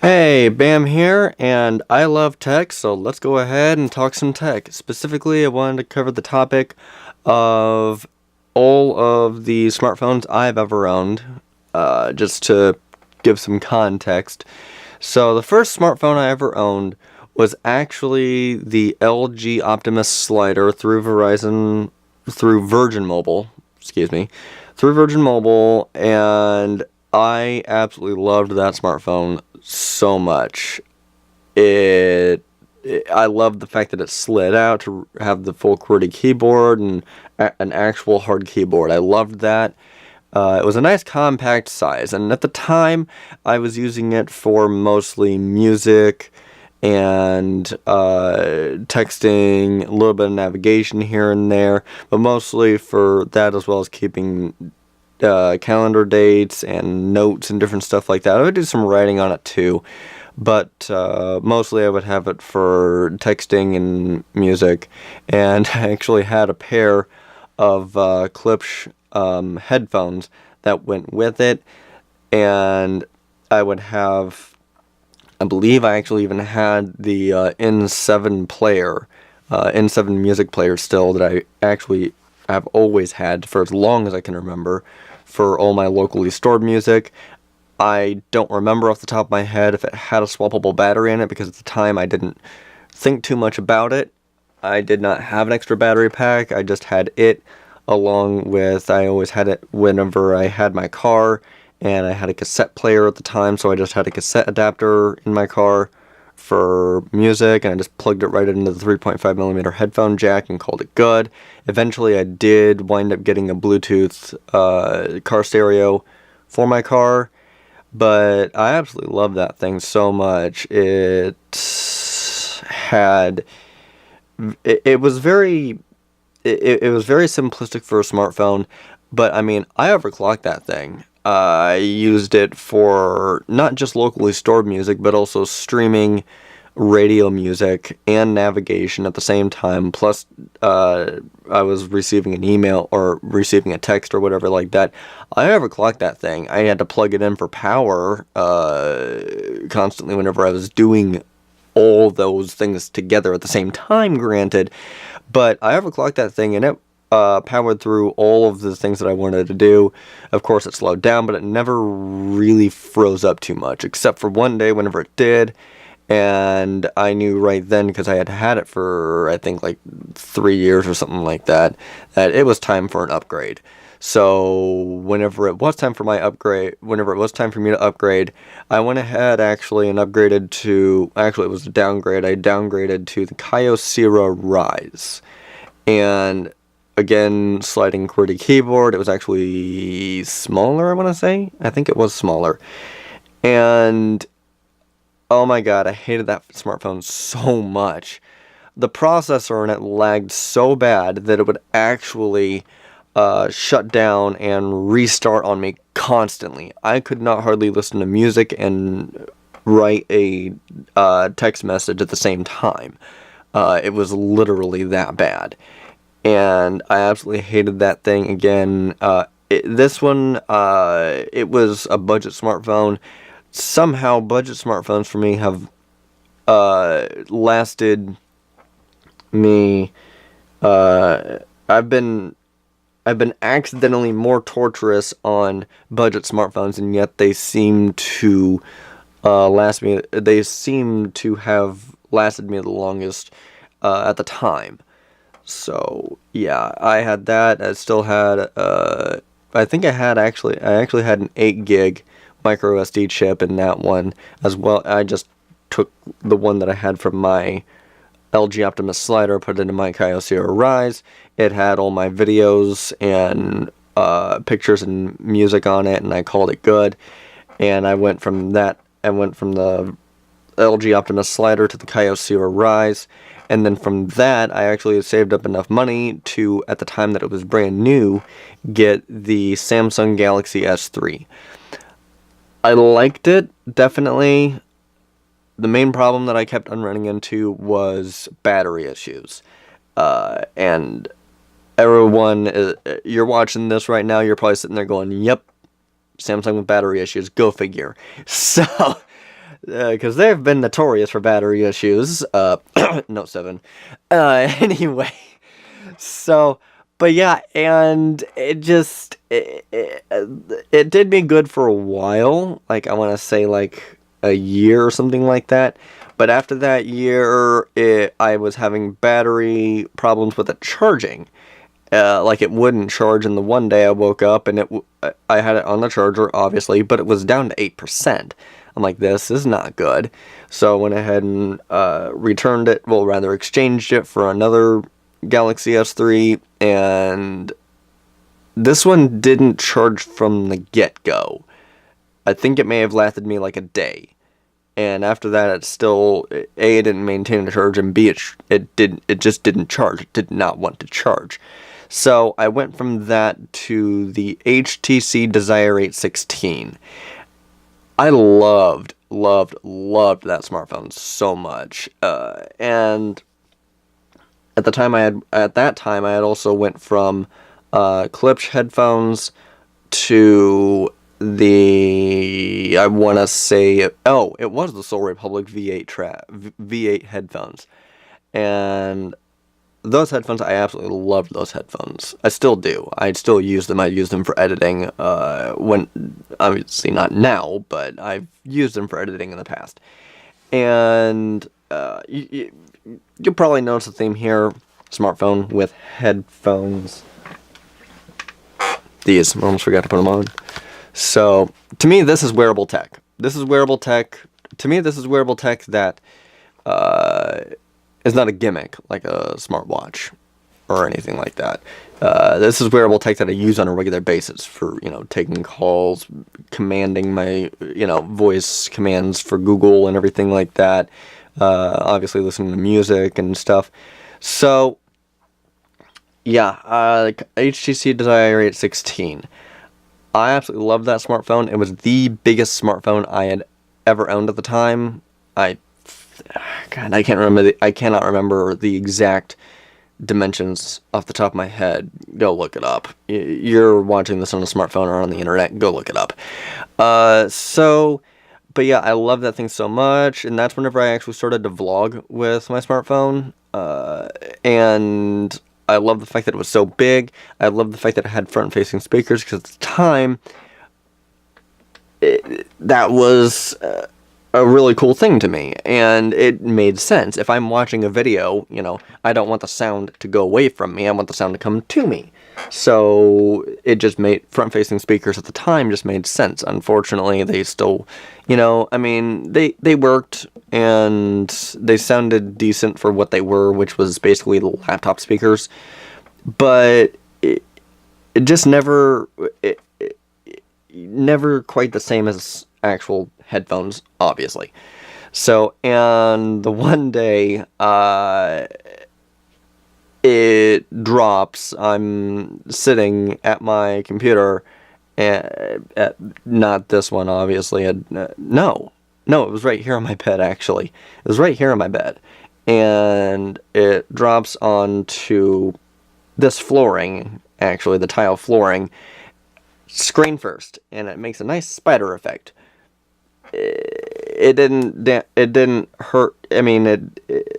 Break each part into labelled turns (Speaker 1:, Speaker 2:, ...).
Speaker 1: Hey, Bam here, and I love tech, so let's go ahead and talk some tech. Specifically, I wanted to cover the topic of all of the smartphones I've ever owned, just to give some context. So, the first smartphone I ever owned was actually the LG Optimus slider through Virgin Mobile, excuse me, through Virgin Mobile, and I absolutely loved that smartphone so much. I loved the fact that it slid out to have the full QWERTY keyboard and an actual hard keyboard. I loved that. It was a nice compact size, and at the time, I was using it for mostly music and texting, a little bit of navigation here and there, but mostly for that as well as keeping calendar dates and notes and different stuff like that. I would do some writing on it too, but mostly I would have it for texting and music. And I actually had a pair of Klipsch headphones that went with it, and I believe I actually even had the N7 player, N7 music player still that I actually have always had for as long as I can remember for all my locally stored music. I don't remember off the top of my head if it had a swappable battery in it, because at the time I didn't think too much about it. I did not have an extra battery pack. I just had it along with, I always had it whenever I had my car, and I had a cassette player at the time, so I just had a cassette adapter in my car for music, and I just plugged it right into the 3.5mm headphone jack and called it good. Eventually I did wind up getting a Bluetooth car stereo for my car, but I absolutely love that thing so much. It was very simplistic for a smartphone, but I mean, I overclocked that thing. I used it for not just locally stored music, but also streaming radio music and navigation at the same time. Plus, I was receiving an email or receiving a text or whatever like that. I overclocked that thing. I had to plug it in for power constantly whenever I was doing all those things together at the same time, granted. But I overclocked that thing, and it powered through all of the things that I wanted to do. Of course, it slowed down, but it never really froze up too much, except for one day whenever it did. And I knew right then, because I had had it for, I think, like 3 years or something like that, that it was time for an upgrade. So whenever it was time for me to upgrade, I went ahead actually and upgraded to, actually it was a downgrade, I downgraded to the Kyocera Rise. And again, sliding QWERTY keyboard. It was actually smaller, I want to say. I think it was smaller. And oh my god, I hated that smartphone so much. The processor in it lagged so bad that it would actually shut down and restart on me constantly. I could not hardly listen to music and write a text message at the same time. It was literally that bad. And I absolutely hated that thing. Again, this one, it was a budget smartphone. Somehow, budget smartphones for me have lasted me. I've been accidentally more torturous on budget smartphones, and yet they seem to last me. They seem to have lasted me the longest at the time. So yeah, I had that. I still had I actually had an 8 gig micro SD chip in that one as well. I just took the one that I had from my LG Optimus slider, put it into my Kyocera Rise. It had all my videos and pictures and music on it, and I called it good. And I went from the LG Optimus slider to the Kyocera Rise. And then from that, I actually had saved up enough money to, at the time that it was brand new, get the Samsung Galaxy S3. I liked it, definitely. The main problem that I kept on running into was battery issues. And everyone, you're watching this right now, you're probably sitting there going, yep, Samsung with battery issues, go figure. So because they've been notorious for battery issues. Note 7. Anyway, so, but yeah, and it did me good for a while. Like, I want to say like a year or something like that. But after that year, I was having battery problems with the charging. Like, it wouldn't charge, and the one day I woke up and I had it on the charger, obviously, but it was down to 8%. I'm like, this is not good. So I went ahead and returned it, well, rather exchanged it for another Galaxy S3, and this one didn't charge from the get-go. I think it may have lasted me like a day. And after that, it still, A, it didn't maintain a charge, and B, it just didn't charge. It did not want to charge. So I went from that to the HTC Desire 816. I loved that smartphone so much. And at that time, I had also went from Klipsch headphones to I want to say, it was the Soul Republic V8 headphones. And those headphones, I absolutely loved those headphones. I still do. I still use them. I use them for editing, when, obviously not now, but I've used them for editing in the past. And you'll probably notice a theme here. Smartphone with headphones. These, I almost forgot to put them on. So, to me, this is wearable tech. To me, this is wearable tech that is not a gimmick, like a smartwatch or anything like that. This is wearable tech that I use on a regular basis for, taking calls, commanding my, voice commands for Google and everything like that. Obviously listening to music and stuff. So, yeah, HTC Desire 816. I absolutely loved that smartphone. It was the biggest smartphone I had ever owned at the time. I cannot remember the exact dimensions off the top of my head. Go look it up. You're watching this on a smartphone or on the internet. Go look it up. But yeah, I love that thing so much, and that's whenever I actually started to vlog with my smartphone. And I love the fact that it was so big. I love the fact that it had front-facing speakers, because at the time, that was a really cool thing to me, and it made sense. If I'm watching a video, I don't want the sound to go away from me. I want the sound to come to me. So it just made front-facing speakers at the time just made sense. Unfortunately, they still, they worked, and they sounded decent for what they were, which was basically laptop speakers. But it just never quite the same as actual headphones, obviously. So, and the one day, it drops. I'm sitting at my computer, at not this one, obviously. No, it was right here on my bed, actually. It was right here on my bed. And it drops onto this flooring, actually, the tile flooring, screen first, and it makes a nice spider effect. It didn't hurt.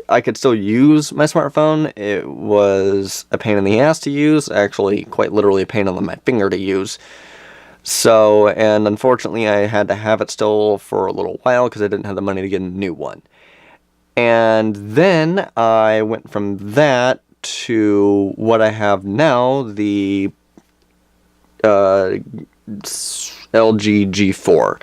Speaker 1: I could still use my smartphone. It was a pain in the ass to use, actually quite literally a pain on my finger to use. So, and unfortunately I had to have it still for a little while because I didn't have the money to get a new one. And then I went from that to what I have now, the LG G4.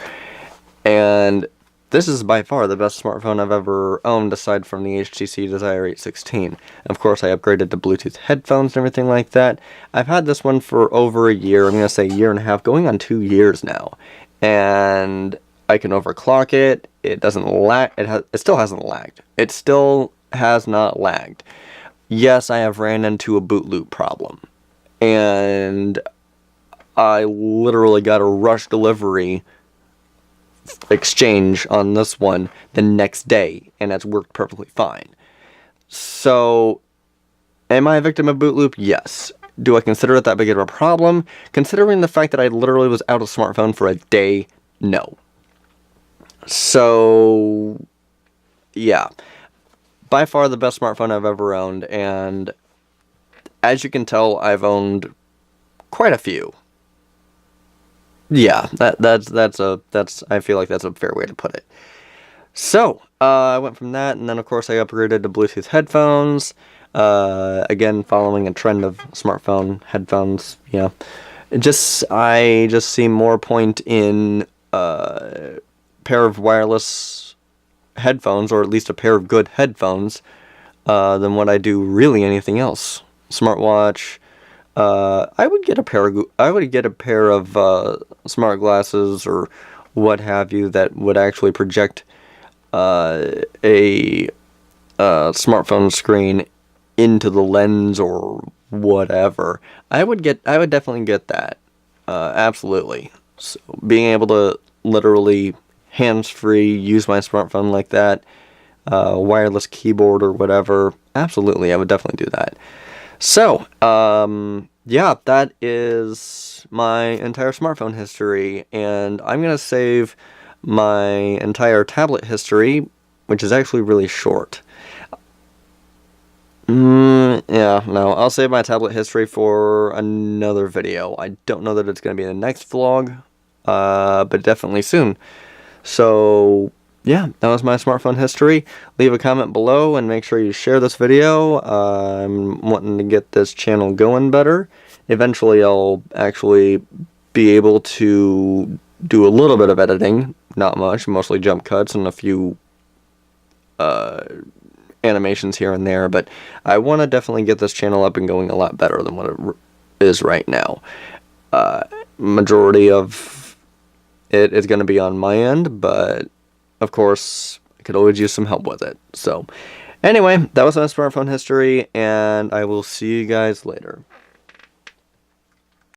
Speaker 1: And this is by far the best smartphone I've ever owned, aside from the HTC Desire 816. Of course, I upgraded to Bluetooth headphones and everything like that. I've had this one for over a year. I'm going to say a year and a half, going on 2 years now. And I can overclock it. It doesn't lag. It still hasn't lagged. It still has not lagged. Yes, I have ran into a boot loop problem. And I literally got a rush delivery exchange on this one the next day, and that's worked perfectly fine. So, am I a victim of boot loop? Yes. Do I consider it that big of a problem? Considering the fact that I literally was out of smartphone for a day, no. So, yeah. By far the best smartphone I've ever owned, and as you can tell, I've owned quite a few. Yeah, that's I feel like that's a fair way to put it. So, I went from that, and then of course I upgraded to Bluetooth headphones. Again, following a trend of smartphone headphones. Yeah, I just see more point in a pair of wireless headphones, or at least a pair of good headphones, than what I do really anything else. Smartwatch. I would get a pair of smart glasses or what have you that would actually project a smartphone screen into the lens or whatever. I would definitely get that. Absolutely. So being able to literally hands-free use my smartphone like that, wireless keyboard or whatever, absolutely, I would definitely do that. So, yeah, that is my entire smartphone history, and I'm going to save my entire tablet history, which is actually really short. Yeah, no, I'll save my tablet history for another video. I don't know that it's going to be in the next vlog, but definitely soon. So, yeah, that was my smartphone history. Leave a comment below and make sure you share this video. I'm wanting to get this channel going better. Eventually, I'll actually be able to do a little bit of editing. Not much, mostly jump cuts and a few animations here and there, but I want to definitely get this channel up and going a lot better than what it is right now. Majority of it is going to be on my end, but of course, I could always use some help with it. So, anyway, that was my smartphone history, and I will see you guys later.